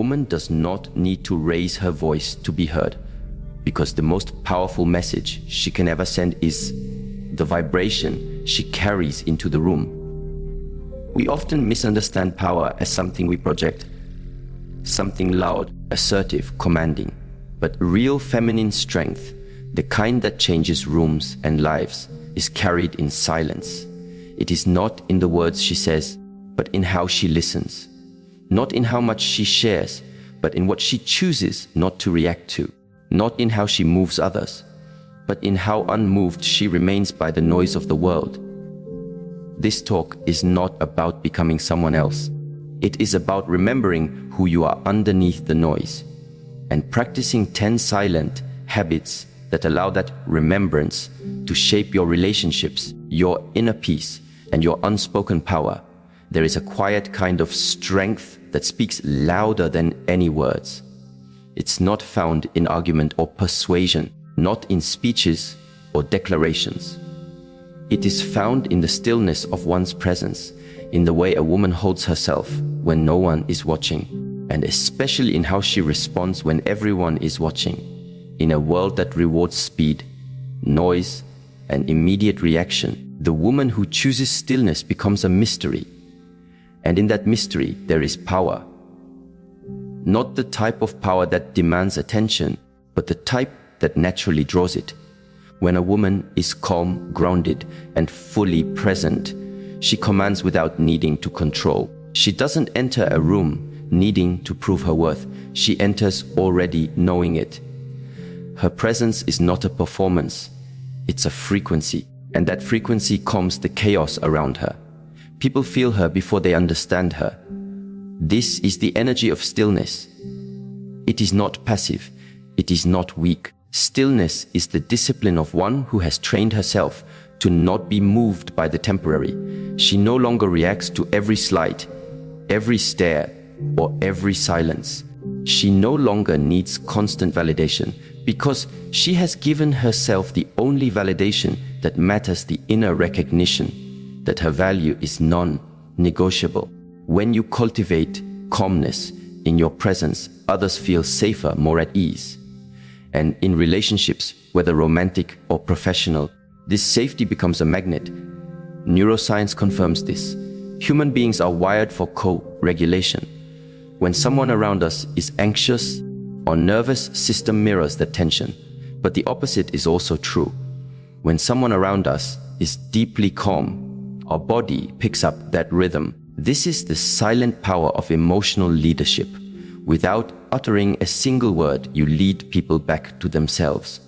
woman does not need to raise her voice to be heard, because the most powerful message she can ever send is the vibration she carries into the room. We often misunderstand power as something we project, something loud, assertive, commanding. But real feminine strength, the kind that changes rooms and lives, is carried in silence. It is not in the words she says, but in how she listens. Not in how much she shares, but in what she chooses not to react to. Not in how she moves others, but in how unmoved she remains by the noise of the world. This talk is not about becoming someone else. It is about remembering who you are underneath the noise, and practicing 10 silent habits that allow that remembrance to shape your relationships, your inner peace, and your unspoken power. There is a quiet kind of strength that speaks louder than any words. It's not found in argument or persuasion, not in speeches or declarations. It is found in the stillness of one's presence, in the way a woman holds herself when no one is watching, and especially in how she responds when everyone is watching. In a world that rewards speed, noise, and immediate reaction, the woman who chooses stillness becomes a mystery. And in that mystery, there is power. Not the type of power that demands attention, but the type that naturally draws it. When a woman is calm, grounded, and fully present, she commands without needing to control. She doesn't enter a room needing to prove her worth. She enters already knowing it. Her presence is not a performance, it's a frequency, and that frequency calms the chaos around her. People feel her before they understand her. This is the energy of stillness. It is not passive, it is not weak. Stillness is the discipline of one who has trained herself to not be moved by the temporary. She no longer reacts to every slight, every stare, or every silence. She no longer needs constant validation because she has given herself the only validation that matters, the inner recognition that her value is non-negotiable. When you cultivate calmness in your presence, others feel safer, more at ease. And in relationships, whether romantic or professional, this safety becomes a magnet. Neuroscience confirms this. Human beings are wired for co-regulation. When someone around us is anxious or nervous, system mirrors that tension. But the opposite is also true. When someone around us is deeply calm, our body picks up that rhythm. This is the silent power of emotional leadership. Without uttering a single word, you lead people back to themselves.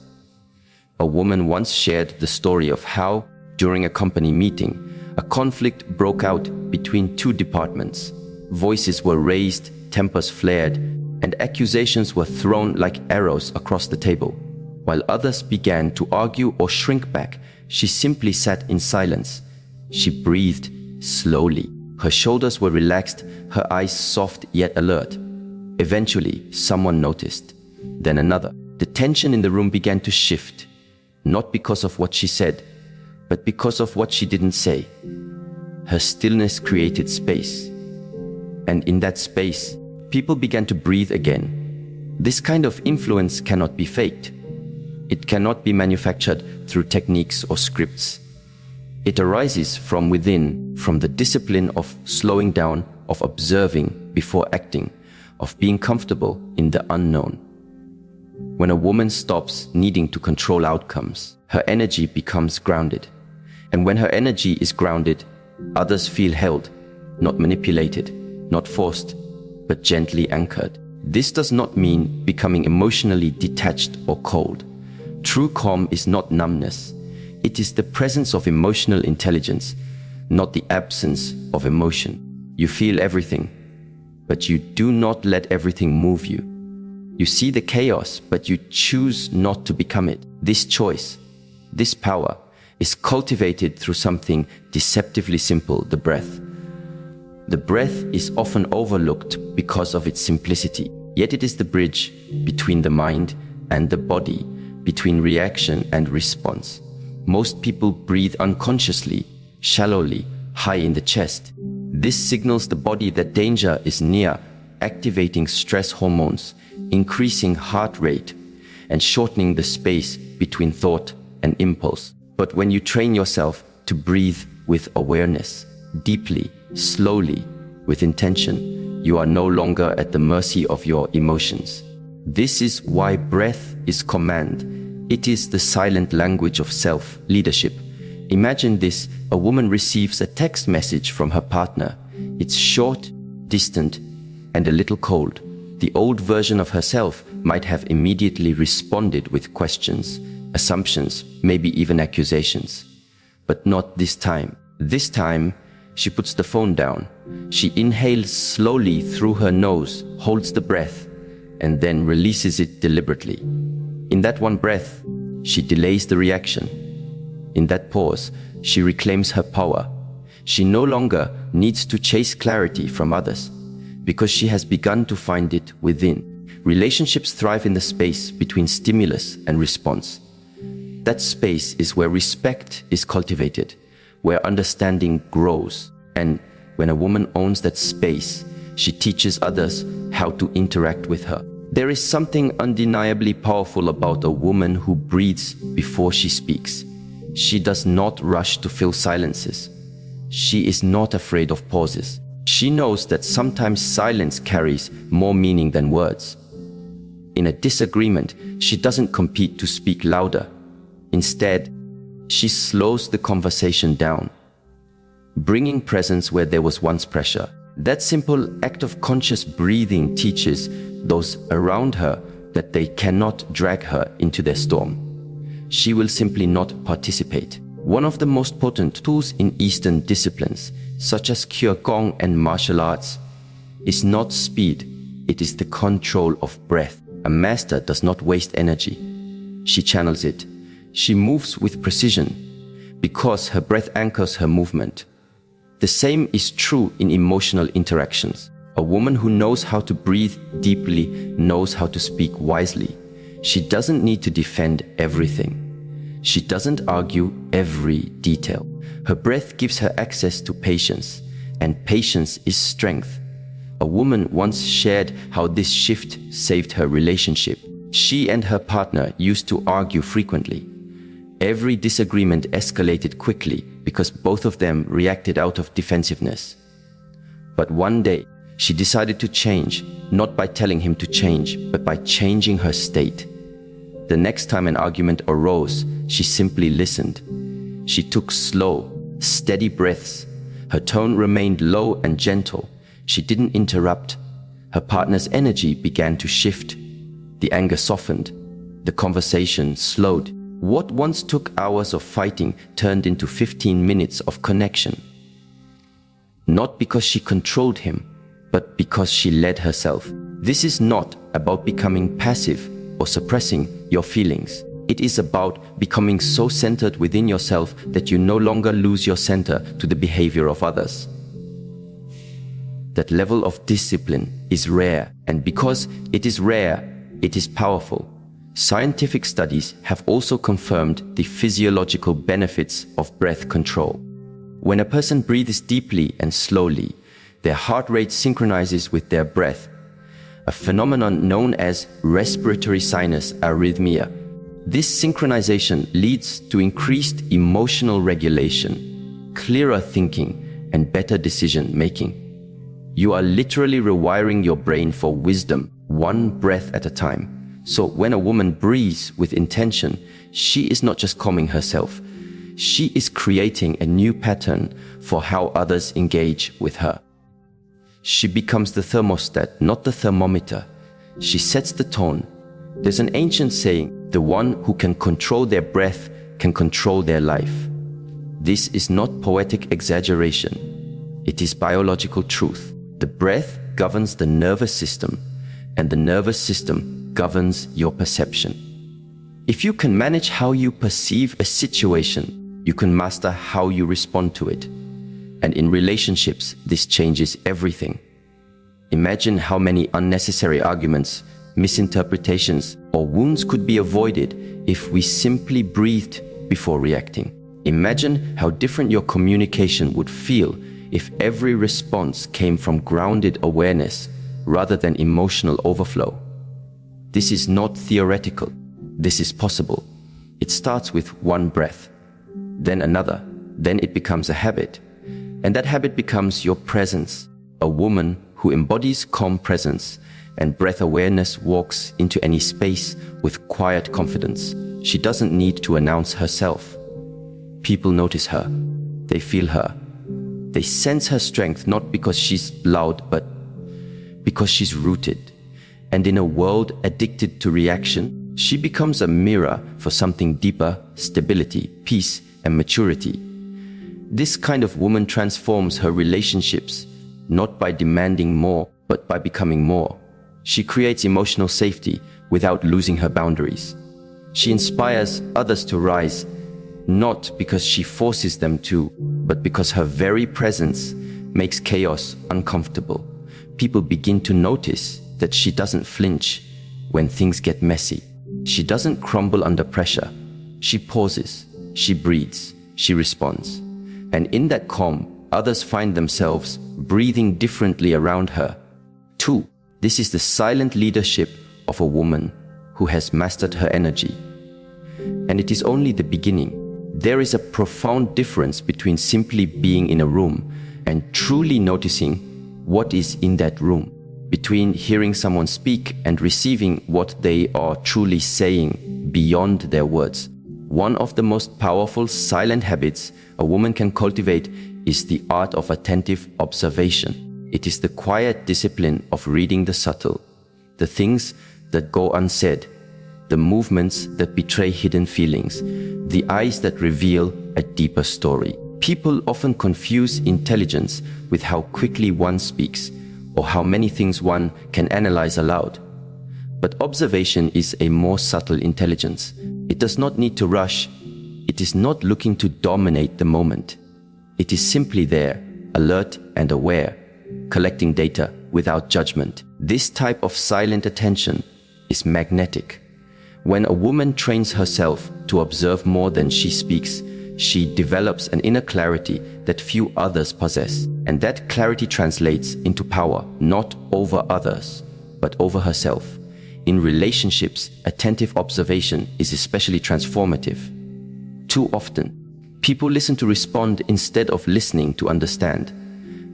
A woman once shared the story of how, during a company meeting, a conflict broke out between two departments. Voices were raised, tempers flared, and accusations were thrown like arrows across the table. While others began to argue or shrink back, she simply sat in silence. She breathed slowly. Her shoulders were relaxed, her eyes soft yet alert. Eventually, someone noticed, then another. The tension in the room began to shift, not because of what she said, but because of what she didn't say. Her stillness created space. And in that space, people began to breathe again. This kind of influence cannot be faked. It cannot be manufactured through techniques or scripts. It arises from within, from the discipline of slowing down, of observing before acting, of being comfortable in the unknown. When a woman stops needing to control outcomes, her energy becomes grounded. And when her energy is grounded, others feel held, not manipulated, not forced, but gently anchored. This does not mean becoming emotionally detached or cold. True calm is not numbness. It is the presence of emotional intelligence, not the absence of emotion. You feel everything, but you do not let everything move you. You see the chaos, but you choose not to become it. This choice, this power, is cultivated through something deceptively simple, the breath. The breath is often overlooked because of its simplicity, yet it is the bridge between the mind and the body, between reaction and response. Most people breathe unconsciously, shallowly, high in the chest. This signals the body that danger is near, activating stress hormones, increasing heart rate, and shortening the space between thought and impulse. But when you train yourself to breathe with awareness, deeply, slowly, with intention, you are no longer at the mercy of your emotions. This is why breath is command. It is the silent language of self-leadership. Imagine this: a woman receives a text message from her partner. It's short, distant, and a little cold. The old version of herself might have immediately responded with questions, assumptions, maybe even accusations. But not this time. This time, she puts the phone down. She inhales slowly through her nose, holds the breath, and then releases it deliberately. In that one breath, she delays the reaction. In that pause, she reclaims her power. She no longer needs to chase clarity from others, because she has begun to find it within. Relationships thrive in the space between stimulus and response. That space is where respect is cultivated, where understanding grows. And when a woman owns that space, she teaches others how to interact with her. There is something undeniably powerful about a woman who breathes before she speaks. She does not rush to fill silences. She is not afraid of pauses. She knows that sometimes silence carries more meaning than words. In a disagreement, she doesn't compete to speak louder. Instead, she slows the conversation down, bringing presence where there was once pressure. That simple act of conscious breathing teaches those around her that they cannot drag her into their storm. She will simply not participate. One of the most potent tools in Eastern disciplines, such as Qigong and martial arts, is not speed, it is the control of breath. A master does not waste energy. She channels it. She moves with precision because her breath anchors her movement. The same is true in emotional interactions. A woman who knows how to breathe deeply knows how to speak wisely. She doesn't need to defend everything. She doesn't argue every detail. Her breath gives her access to patience, and patience is strength. A woman once shared how this shift saved her relationship. She and her partner used to argue frequently. Every disagreement escalated quickly because both of them reacted out of defensiveness. But one day, she decided to change, not by telling him to change, but by changing her state. The next time an argument arose, she simply listened. She took slow, steady breaths. Her tone remained low and gentle. She didn't interrupt. Her partner's energy began to shift. The anger softened. The conversation slowed. What once took hours of fighting turned into 15 minutes of connection. Not because she controlled him, but because she led herself. This is not about becoming passive or suppressing your feelings. It is about becoming so centered within yourself that you no longer lose your center to the behavior of others. That level of discipline is rare, and because it is rare, it is powerful. Scientific studies have also confirmed the physiological benefits of breath control. When a person breathes deeply and slowly, their heart rate synchronizes with their breath, a phenomenon known as respiratory sinus arrhythmia. This synchronization leads to increased emotional regulation, clearer thinking, and better decision-making. You are literally rewiring your brain for wisdom, one breath at a time. So when a woman breathes with intention, she is not just calming herself. She is creating a new pattern for how others engage with her. She becomes the thermostat, not the thermometer. She sets the tone. There's an ancient saying, the one who can control their breath can control their life. This is not poetic exaggeration. It is biological truth. The breath governs the nervous system, and the nervous system governs your perception. If you can manage how you perceive a situation, you can master how you respond to it. And in relationships, this changes everything. Imagine how many unnecessary arguments, misinterpretations, or wounds could be avoided if we simply breathed before reacting. Imagine how different your communication would feel if every response came from grounded awareness rather than emotional overflow. This is not theoretical. This is possible. It starts with one breath, then another, then it becomes a habit. And that habit becomes your presence, a woman who embodies calm presence and breath awareness walks into any space with quiet confidence. She doesn't need to announce herself. People notice her. They feel her. They sense her strength not because she's loud, but because she's rooted. And in a world addicted to reaction, she becomes a mirror for something deeper: stability, peace, and maturity. This kind of woman transforms her relationships, not by demanding more, but by becoming more. She creates emotional safety without losing her boundaries. She inspires others to rise, not because she forces them to, but because her very presence makes chaos uncomfortable. People begin to notice that she doesn't flinch when things get messy. She doesn't crumble under pressure. She pauses, she breathes, she responds. And in that calm, others find themselves breathing differently around her. 2. This is the silent leadership of a woman who has mastered her energy. And it is only the beginning. There is a profound difference between simply being in a room and truly noticing what is in that room, between hearing someone speak and receiving what they are truly saying beyond their words. One of the most powerful silent habits a woman can cultivate is the art of attentive observation. It is the quiet discipline of reading the subtle, the things that go unsaid, the movements that betray hidden feelings, the eyes that reveal a deeper story. People often confuse intelligence with how quickly one speaks or how many things one can analyze aloud. But observation is a more subtle intelligence. It does not need to rush. It is not looking to dominate the moment. It is simply there, alert and aware, collecting data without judgment. This type of silent attention is magnetic. When a woman trains herself to observe more than she speaks, she develops an inner clarity that few others possess. And that clarity translates into power, not over others, but over herself. In relationships, attentive observation is especially transformative. Too often, people listen to respond instead of listening to understand.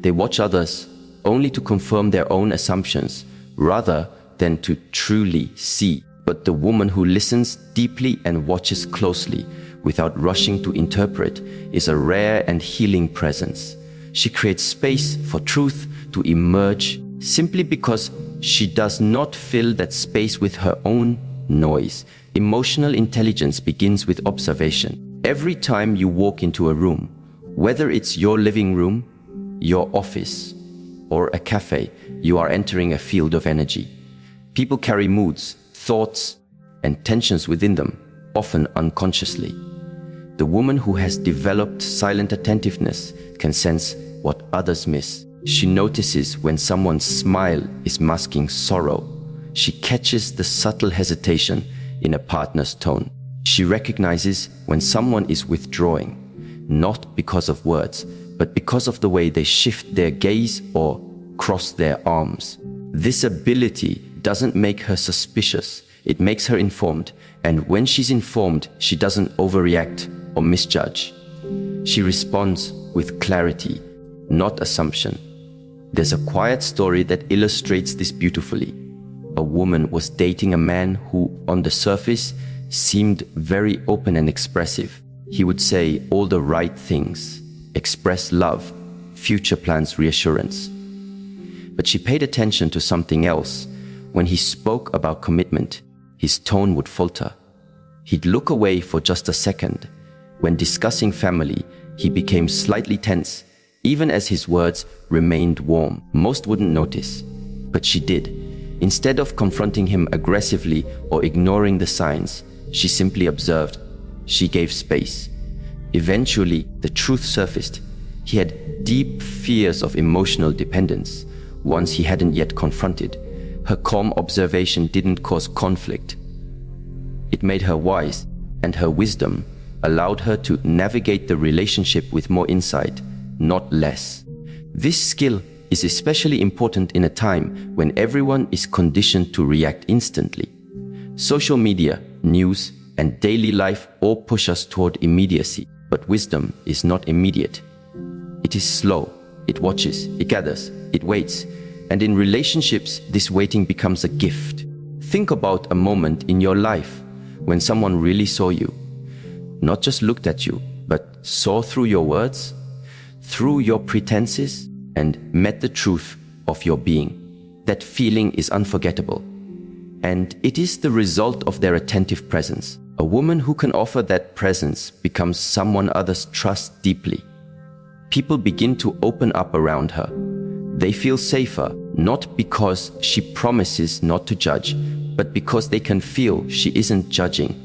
They watch others only to confirm their own assumptions, rather than to truly see. But the woman who listens deeply and watches closely, without rushing to interpret, is a rare and healing presence. She creates space for truth to emerge simply because she does not fill that space with her own noise. Emotional intelligence begins with observation. Every time you walk into a room, whether it's your living room, your office, or a cafe, you are entering a field of energy. People carry moods, thoughts, and tensions within them, often unconsciously. The woman who has developed silent attentiveness can sense what others miss. She notices when someone's smile is masking sorrow. She catches the subtle hesitation in a partner's tone. She recognizes when someone is withdrawing, not because of words, but because of the way they shift their gaze or cross their arms. This ability doesn't make her suspicious. It makes her informed. And when she's informed, she doesn't overreact or misjudge. She responds with clarity, not assumption. There's a quiet story that illustrates this beautifully. A woman was dating a man who, on the surface, seemed very open and expressive. He would say all the right things, express love, future plans, reassurance. But she paid attention to something else. When he spoke about commitment, his tone would falter. He'd look away for just a second. When discussing family, he became slightly tense, even as his words remained warm. Most wouldn't notice, but she did. Instead of confronting him aggressively or ignoring the signs, she simply observed. She gave space. Eventually, the truth surfaced. He had deep fears of emotional dependence, ones he hadn't yet confronted. Her calm observation didn't cause conflict. It made her wise, and her wisdom allowed her to navigate the relationship with more insight, not less. This skill is especially important in a time when everyone is conditioned to react instantly. Social media, news, and daily life all push us toward immediacy, but wisdom is not immediate. It is slow, it watches, it gathers, it waits, and in relationships, this waiting becomes a gift. Think about a moment in your life when someone really saw you, not just looked at you, but saw through your words, through your pretenses, and met the truth of your being. That feeling is unforgettable. And it is the result of their attentive presence. A woman who can offer that presence becomes someone others trust deeply. People begin to open up around her. They feel safer, not because she promises not to judge, but because they can feel she isn't judging.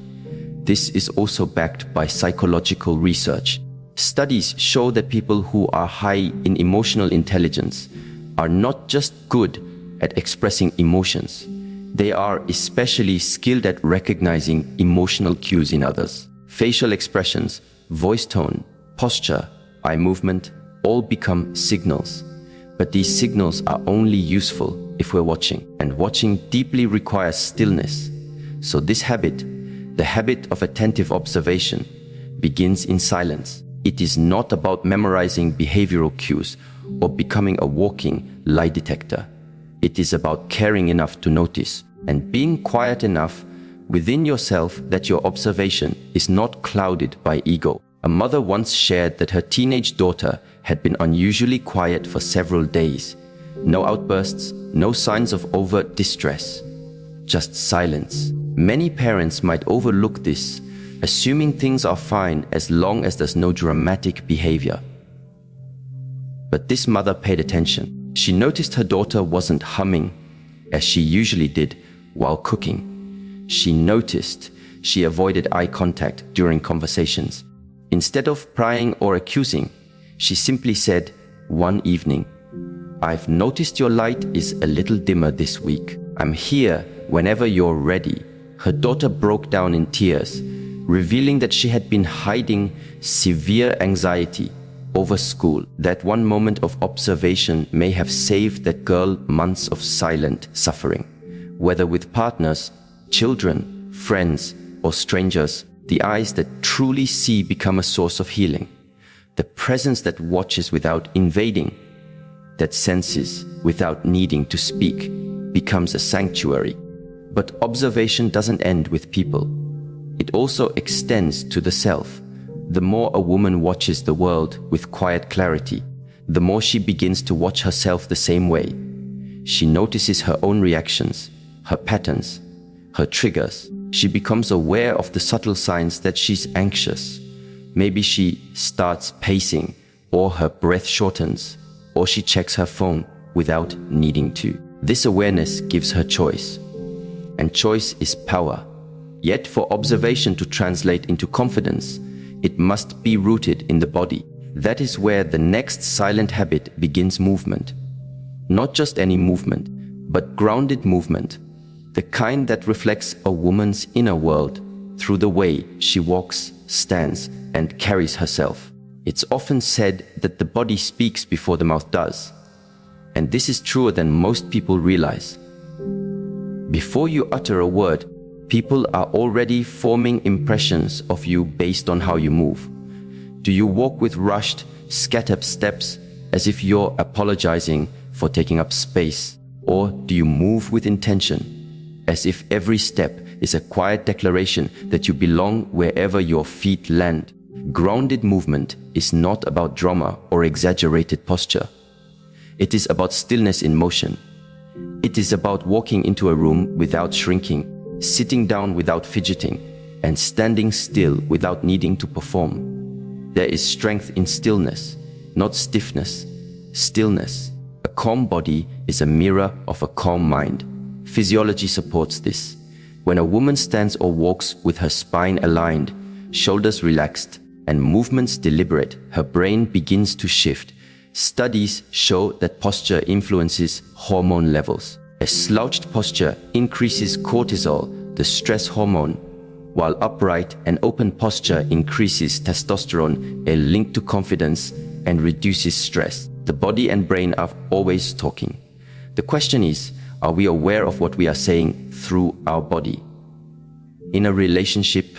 This is also backed by psychological research. Studies show that people who are high in emotional intelligence are not just good at expressing emotions. They are especially skilled at recognizing emotional cues in others. Facial expressions, voice tone, posture, eye movement, all become signals. But these signals are only useful if we're watching. And watching deeply requires stillness. So this habit, the habit of attentive observation, begins in silence. It is not about memorizing behavioral cues or becoming a walking lie detector. It is about caring enough to notice and being quiet enough within yourself that your observation is not clouded by ego. A mother once shared that her teenage daughter had been unusually quiet for several days. No outbursts, no signs of overt distress, just silence. Many parents might overlook this, assuming things are fine as long as there's no dramatic behavior. But this mother paid attention. She noticed her daughter wasn't humming, as she usually did while cooking. She noticed she avoided eye contact during conversations. Instead of prying or accusing, she simply said, one evening, "I've noticed your light is a little dimmer this week. I'm here whenever you're ready." Her daughter broke down in tears, revealing that she had been hiding severe anxiety over school. That one moment of observation may have saved that girl months of silent suffering. Whether with partners, children, friends, or strangers, the eyes that truly see become a source of healing. The presence that watches without invading, that senses without needing to speak, becomes a sanctuary. But observation doesn't end with people. It also extends to the self. The more a woman watches the world with quiet clarity, the more she begins to watch herself the same way. She notices her own reactions, her patterns, her triggers. She becomes aware of the subtle signs that she's anxious. Maybe she starts pacing, or her breath shortens, or she checks her phone without needing to. This awareness gives her choice. And choice is power. Yet for observation to translate into confidence, it must be rooted in the body. That is where the next silent habit begins movement. Not just any movement, but grounded movement. The kind that reflects a woman's inner world through the way she walks, stands, and carries herself. It's often said that the body speaks before the mouth does. And this is truer than most people realize. Before you utter a word, people are already forming impressions of you based on how you move. Do you walk with rushed, scattered steps as if you're apologizing for taking up space? Or do you move with intention, as if every step is a quiet declaration that you belong wherever your feet land? Grounded movement is not about drama or exaggerated posture. It is about stillness in motion. It is about walking into a room without shrinking, sitting down without fidgeting, and standing still without needing to perform. There is strength in stillness, not stiffness. Stillness. A calm body is a mirror of a calm mind. Physiology supports this. When a woman stands or walks with her spine aligned, shoulders relaxed, and movements deliberate, her brain begins to shift. Studies show that posture influences hormone levels. A slouched posture increases cortisol, the stress hormone, while upright and open posture increases testosterone, a link to confidence, and reduces stress. The body and brain are always talking. The question is, are we aware of what we are saying through our body? In a relationship,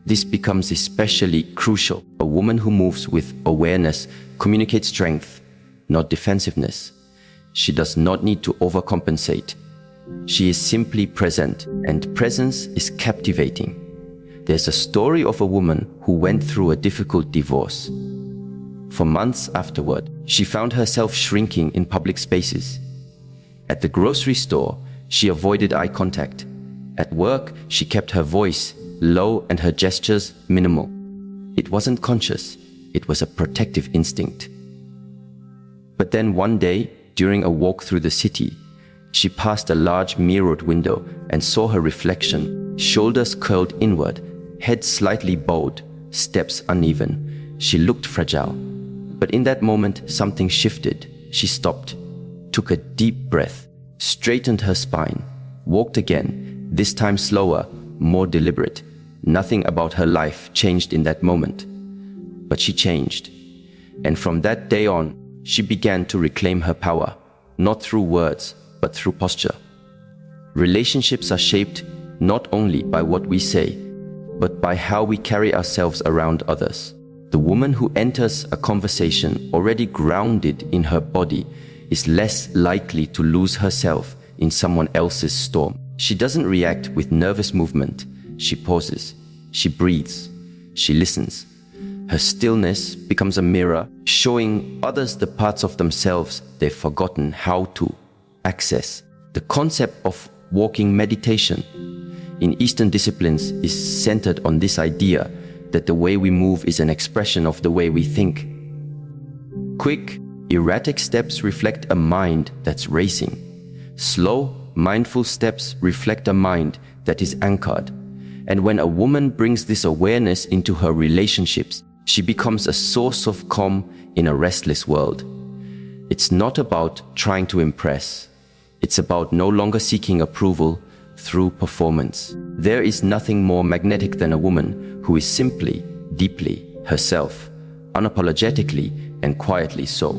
this becomes especially crucial. A woman who moves with awareness communicates strength, not defensiveness. She does not need to overcompensate. She is simply present, and presence is captivating. There's a story of a woman who went through a difficult divorce. For months afterward, she found herself shrinking in public spaces. At the grocery store, she avoided eye contact. At work, she kept her voice low and her gestures minimal. It wasn't conscious, it was a protective instinct. But then one day, during a walk through the city, she passed a large mirrored window and saw her reflection, shoulders curled inward, head slightly bowed, steps uneven. She looked fragile. But in that moment, something shifted. She stopped, took a deep breath, straightened her spine, walked again, this time slower, more deliberate. Nothing about her life changed in that moment. But she changed. And from that day on, she began to reclaim her power, not through words, but through posture. Relationships are shaped not only by what we say, but by how we carry ourselves around others. The woman who enters a conversation already grounded in her body is less likely to lose herself in someone else's storm. She doesn't react with nervous movement. She pauses, she breathes, she listens. Her stillness becomes a mirror, showing others the parts of themselves they've forgotten how to access. The concept of walking meditation in Eastern disciplines is centered on this idea that the way we move is an expression of the way we think. Quick, erratic steps reflect a mind that's racing. Slow, mindful steps reflect a mind that is anchored. And when a woman brings this awareness into her relationships, she becomes a source of calm in a restless world. It's not about trying to impress. It's about no longer seeking approval through performance. There is nothing more magnetic than a woman who is simply, deeply herself, unapologetically and quietly so.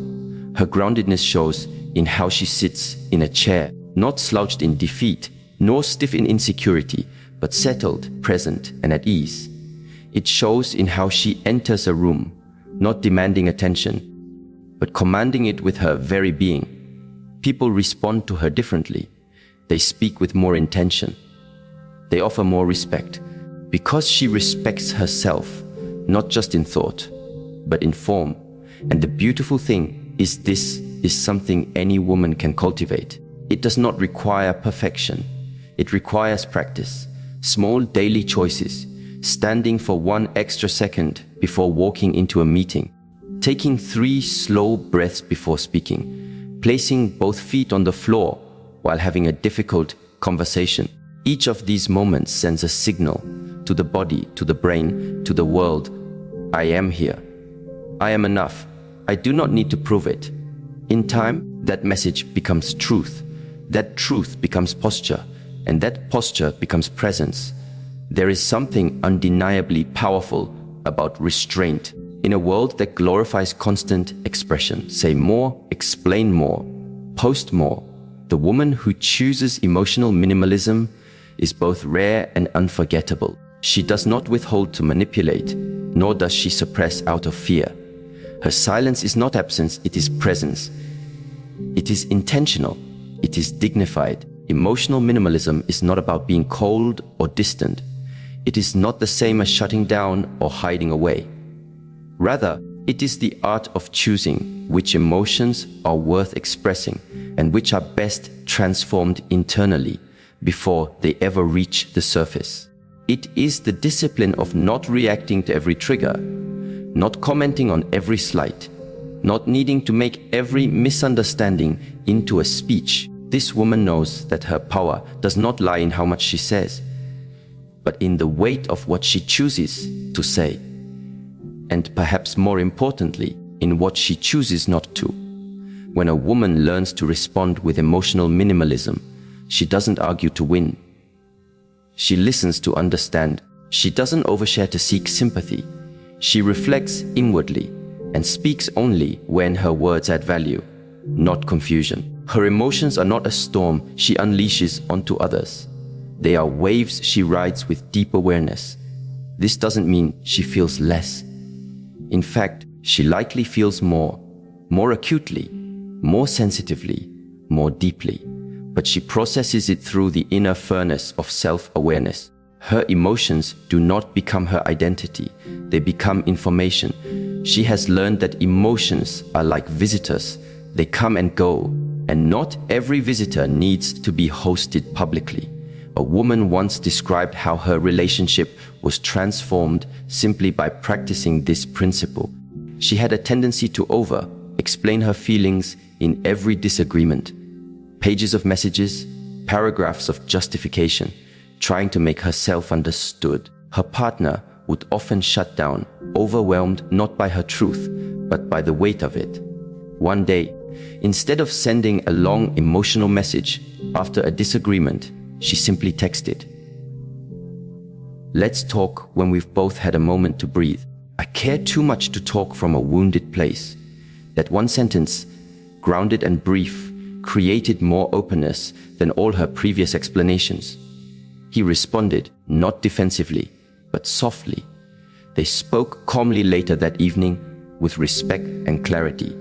Her groundedness shows in how she sits in a chair, not slouched in defeat, nor stiff in insecurity, but settled, present, and at ease. It shows in how she enters a room, not demanding attention, but commanding it with her very being. People respond to her differently. They speak with more intention. They offer more respect, because she respects herself, not just in thought, but in form. And the beautiful thing is this is something any woman can cultivate. It does not require perfection. It requires practice, small daily choices, standing for 1 extra second before walking into a meeting, taking 3 slow breaths before speaking, placing both feet on the floor while having a difficult conversation. Each of these moments sends a signal to the body, to the brain, to the world. I am here. I am enough. I do not need to prove it. In time, that message becomes truth. That truth becomes posture, and that posture becomes presence. There is something undeniably powerful about restraint in a world that glorifies constant expression. Say more, explain more, post more. The woman who chooses emotional minimalism is both rare and unforgettable. She does not withhold to manipulate, nor does she suppress out of fear. Her silence is not absence, it is presence. It is intentional. It is dignified. Emotional minimalism is not about being cold or distant. It is not the same as shutting down or hiding away. Rather, it is the art of choosing which emotions are worth expressing and which are best transformed internally before they ever reach the surface. It is the discipline of not reacting to every trigger, not commenting on every slight, not needing to make every misunderstanding into a speech. This woman knows that her power does not lie in how much she says, but in the weight of what she chooses to say, and perhaps more importantly, in what she chooses not to. When a woman learns to respond with emotional minimalism, she doesn't argue to win. She listens to understand. She doesn't overshare to seek sympathy. She reflects inwardly, and speaks only when her words add value, not confusion. Her emotions are not a storm she unleashes onto others. They are waves she rides with deep awareness. This doesn't mean she feels less. In fact, she likely feels more acutely, more sensitively, more deeply. But she processes it through the inner furnace of self-awareness. Her emotions do not become her identity. They become information. She has learned that emotions are like visitors. They come and go, and not every visitor needs to be hosted publicly. A woman once described how her relationship was transformed simply by practicing this principle. She had a tendency to explain her feelings in every disagreement. Pages of messages, paragraphs of justification, trying to make herself understood. Her partner would often shut down, overwhelmed not by her truth, but by the weight of it. One day, instead of sending a long emotional message after a disagreement, she simply texted, "Let's talk when we've both had a moment to breathe. I care too much to talk from a wounded place." That one sentence, grounded and brief, created more openness than all her previous explanations. He responded, not defensively, but softly. They spoke calmly later that evening, with respect and clarity.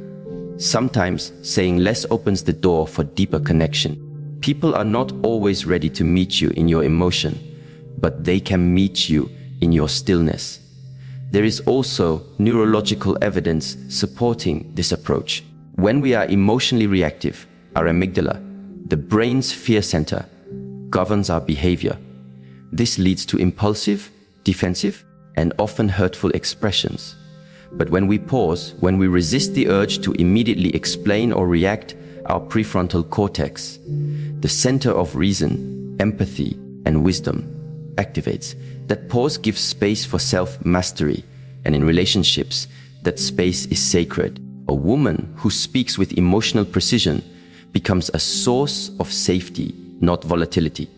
Sometimes saying less opens the door for deeper connection. People are not always ready to meet you in your emotion, but they can meet you in your stillness. There is also neurological evidence supporting this approach. When we are emotionally reactive, our amygdala, the brain's fear center, governs our behavior. This leads to impulsive, defensive, and often hurtful expressions. But when we pause, when we resist the urge to immediately explain or react, our prefrontal cortex, the center of reason, empathy, and wisdom, activates. That pause gives space for self-mastery, and in relationships, that space is sacred. A woman who speaks with emotional precision becomes a source of safety, not volatility.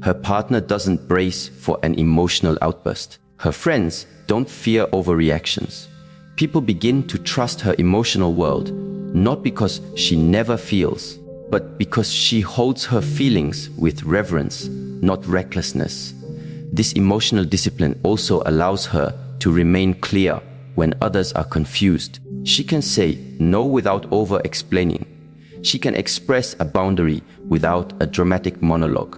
Her partner doesn't brace for an emotional outburst. Her friends don't fear overreactions. People begin to trust her emotional world, not because she never feels, but because she holds her feelings with reverence, not recklessness. This emotional discipline also allows her to remain clear when others are confused. She can say no without over-explaining. She can express a boundary without a dramatic monologue.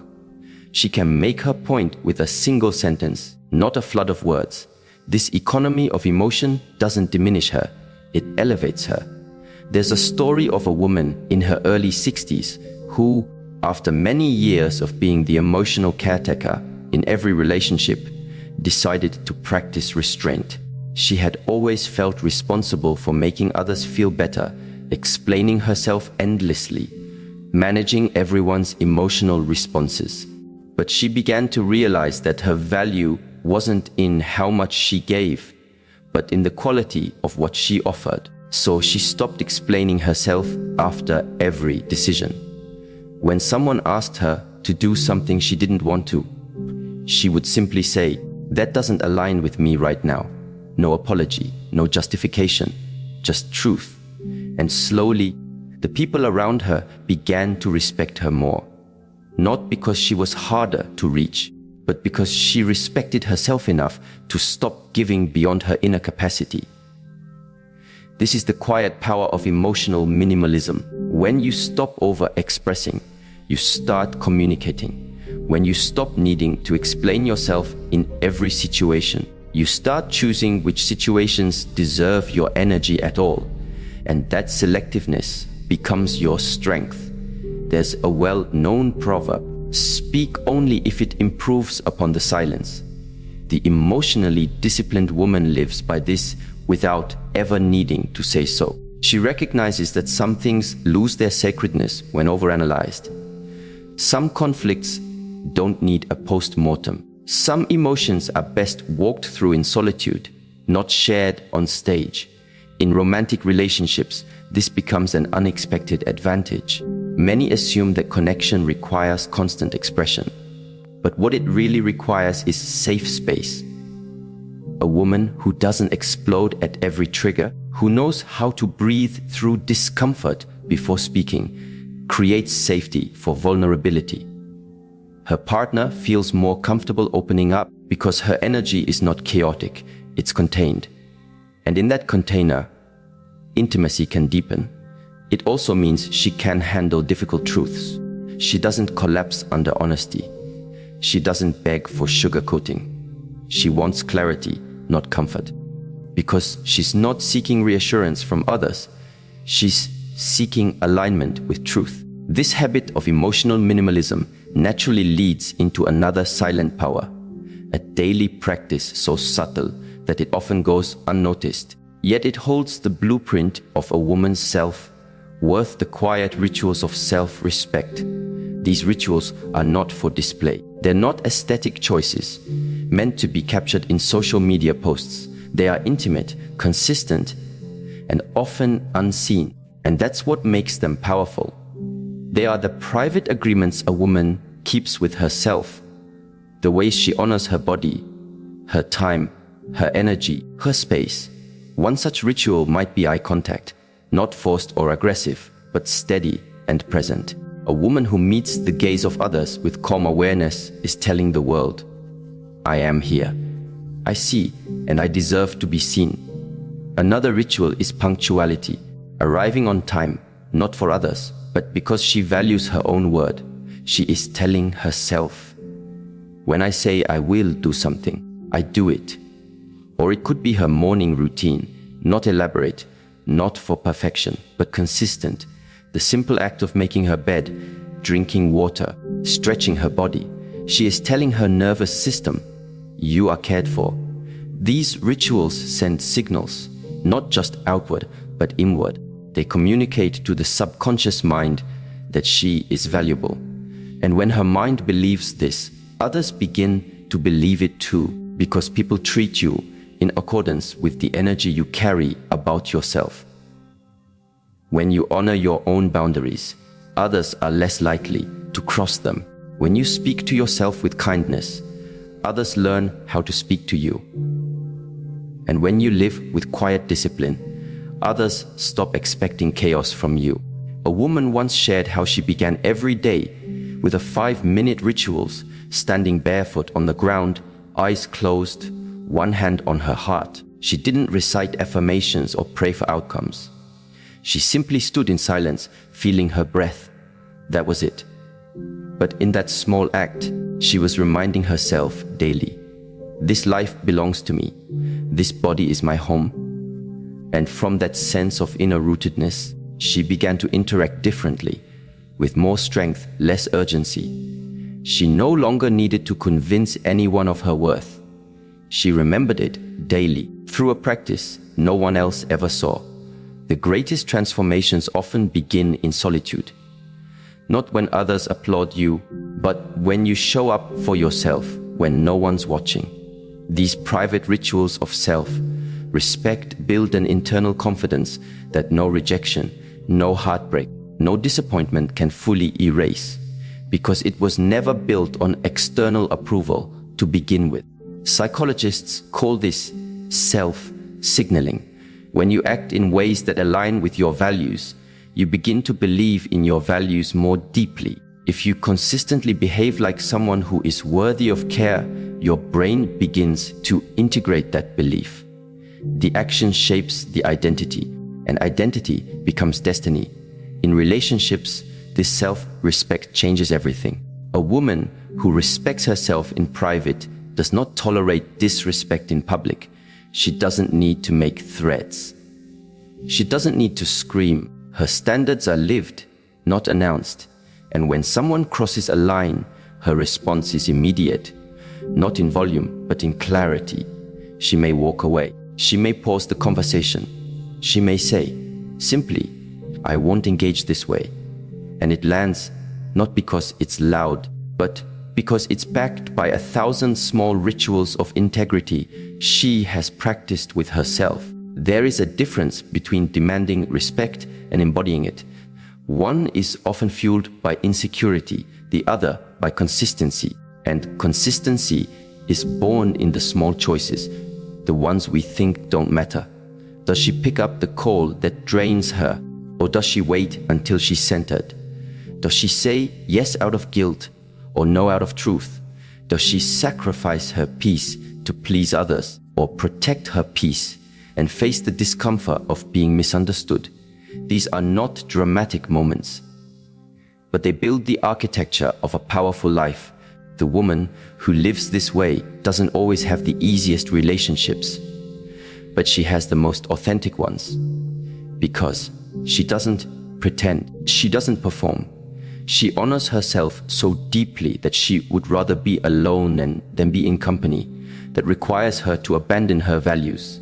She can make her point with a single sentence, not a flood of words. This economy of emotion doesn't diminish her, it elevates her. There's a story of a woman in her early 60s who, after many years of being the emotional caretaker in every relationship, decided to practice restraint. She had always felt responsible for making others feel better, explaining herself endlessly, managing everyone's emotional responses. But she began to realize that her value wasn't in how much she gave, but in the quality of what she offered. So she stopped explaining herself after every decision. When someone asked her to do something she didn't want to, she would simply say, "That doesn't align with me right now." No apology, no justification, just truth. And slowly, the people around her began to respect her more. Not because she was harder to reach, but because she respected herself enough to stop giving beyond her inner capacity. This is the quiet power of emotional minimalism. When you stop over-expressing, you start communicating. When you stop needing to explain yourself in every situation, you start choosing which situations deserve your energy at all. And that selectiveness becomes your strength. There's a well-known proverb, "Speak only if it improves upon the silence." The emotionally disciplined woman lives by this without ever needing to say so. She recognizes that some things lose their sacredness when overanalyzed. Some conflicts don't need a post-mortem. Some emotions are best walked through in solitude, not shared on stage. In romantic relationships, this becomes an unexpected advantage. Many assume that connection requires constant expression. But what it really requires is safe space. A woman who doesn't explode at every trigger, who knows how to breathe through discomfort before speaking, creates safety for vulnerability. Her partner feels more comfortable opening up because her energy is not chaotic, it's contained. And in that container, intimacy can deepen. It also means she can handle difficult truths. She doesn't collapse under honesty. She doesn't beg for sugarcoating. She wants clarity, not comfort. Because she's not seeking reassurance from others, she's seeking alignment with truth. This habit of emotional minimalism naturally leads into another silent power, a daily practice so subtle that it often goes unnoticed. Yet it holds the blueprint of a woman's self, worth the quiet rituals of self-respect. These rituals are not for display. They're not aesthetic choices, meant to be captured in social media posts. They are intimate, consistent, and often unseen. And that's what makes them powerful. They are the private agreements a woman keeps with herself, the way she honors her body, her time, her energy, her space. One such ritual might be eye contact, not forced or aggressive, but steady and present. A woman who meets the gaze of others with calm awareness is telling the world, I am here. I see, and I deserve to be seen. Another ritual is punctuality, arriving on time, not for others, but because she values her own word. She is telling herself, when I say I will do something, I do it. Or it could be her morning routine, not elaborate, not for perfection, but consistent. The simple act of making her bed, drinking water, stretching her body. She is telling her nervous system, you are cared for. These rituals send signals, not just outward, but inward. They communicate to the subconscious mind that she is valuable. And when her mind believes this, others begin to believe it too, because people treat you in accordance with the energy you carry about yourself. When you honor your own boundaries, others are less likely to cross them. When you speak to yourself with kindness, others learn how to speak to you. And when you live with quiet discipline, others stop expecting chaos from you. A woman once shared how she began every day with a 5-minute rituals, standing barefoot on the ground, eyes closed, one hand on her heart. She didn't recite affirmations or pray for outcomes. She simply stood in silence, feeling her breath. That was it. But in that small act, she was reminding herself daily, this life belongs to me. This body is my home. And from that sense of inner rootedness, she began to interact differently, with more strength, less urgency. She no longer needed to convince anyone of her worth. She remembered it daily, through a practice no one else ever saw. The greatest transformations often begin in solitude. Not when others applaud you, but when you show up for yourself when no one's watching. These private rituals of self-respect build an internal confidence that no rejection, no heartbreak, no disappointment can fully erase, because it was never built on external approval to begin with. Psychologists call this self-signaling. When you act in ways that align with your values, you begin to believe in your values more deeply. If you consistently behave like someone who is worthy of care, your brain begins to integrate that belief. The action shapes the identity, and identity becomes destiny. In relationships, this self-respect changes everything. A woman who respects herself in private does not tolerate disrespect in public. She doesn't need to make threats. She doesn't need to scream. Her standards are lived, not announced. And when someone crosses a line, her response is immediate, not in volume, but in clarity. She may walk away. She may pause the conversation. She may say, simply, I won't engage this way. And it lands not because it's loud, but because it's backed by 1,000 small rituals of integrity she has practiced with herself. There is a difference between demanding respect and embodying it. One is often fueled by insecurity, the other by consistency. And consistency is born in the small choices, the ones we think don't matter. Does she pick up the call that drains her, or does she wait until she's centered? Does she say yes out of guilt or no out of truth? Does she sacrifice her peace to please others, or protect her peace and face the discomfort of being misunderstood? These are not dramatic moments, but they build the architecture of a powerful life. The woman who lives this way doesn't always have the easiest relationships, but she has the most authentic ones, because she doesn't pretend, she doesn't perform. She honors herself so deeply that she would rather be alone than be in company, that requires her to abandon her values.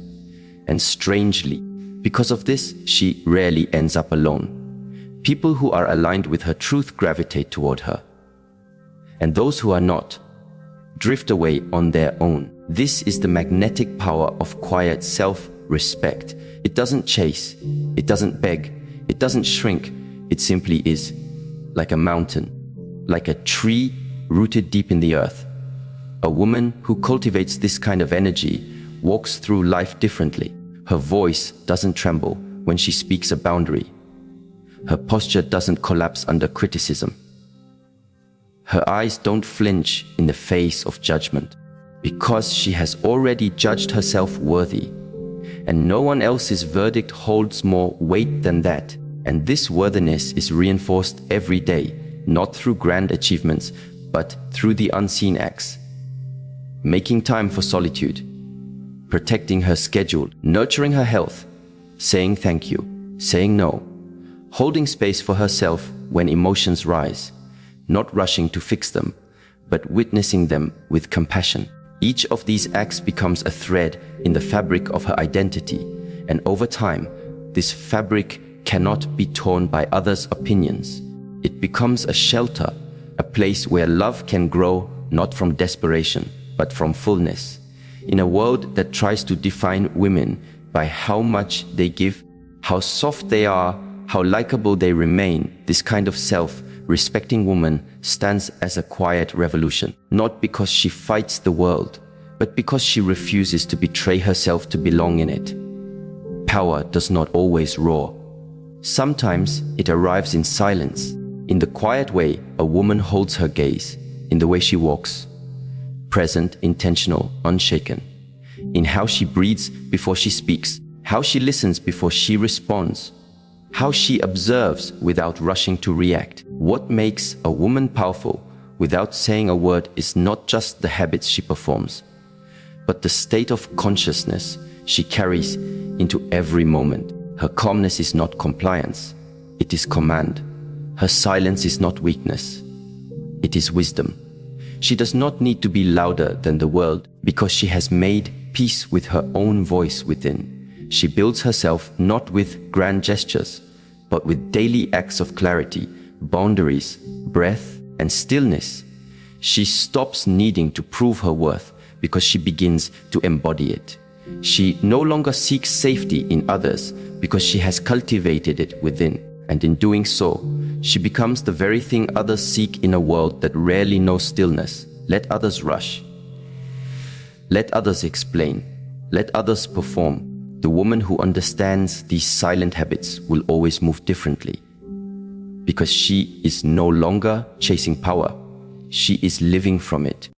And strangely, because of this, she rarely ends up alone. People who are aligned with her truth gravitate toward her, and those who are not drift away on their own. This is the magnetic power of quiet self-respect. It doesn't chase, it doesn't beg, it doesn't shrink. It simply is, like a mountain, like a tree rooted deep in the earth. A woman who cultivates this kind of energy walks through life differently. Her voice doesn't tremble when she speaks a boundary. Her posture doesn't collapse under criticism. Her eyes don't flinch in the face of judgment, because she has already judged herself worthy. And no one else's verdict holds more weight than that. And this worthiness is reinforced every day, not through grand achievements, but through the unseen acts. Making time for solitude, protecting her schedule, nurturing her health, saying thank you, saying no, holding space for herself when emotions rise, not rushing to fix them, but witnessing them with compassion. Each of these acts becomes a thread in the fabric of her identity, and over time, this fabric cannot be torn by others' opinions. It becomes a shelter, a place where love can grow not from desperation, but from fullness. In a world that tries to define women by how much they give, how soft they are, how likable they remain, this kind of self-respecting woman stands as a quiet revolution, not because she fights the world, but because she refuses to betray herself to belong in it. Power does not always roar. Sometimes it arrives in silence. In the quiet way a woman holds her gaze, in the way she walks, present, intentional, unshaken, in how she breathes before she speaks, how she listens before she responds, how she observes without rushing to react. What makes a woman powerful without saying a word is not just the habits she performs, but the state of consciousness she carries into every moment. Her calmness is not compliance, it is command. Her silence is not weakness, it is wisdom. She does not need to be louder than the world because she has made peace with her own voice within. She builds herself not with grand gestures, but with daily acts of clarity, boundaries, breath, and stillness. She stops needing to prove her worth because she begins to embody it. She no longer seeks safety in others because she has cultivated it within, and in doing so, she becomes the very thing others seek in a world that rarely knows stillness. Let others rush. Let others explain. Let others perform. The woman who understands these silent habits will always move differently, because she is no longer chasing power. She is living from it.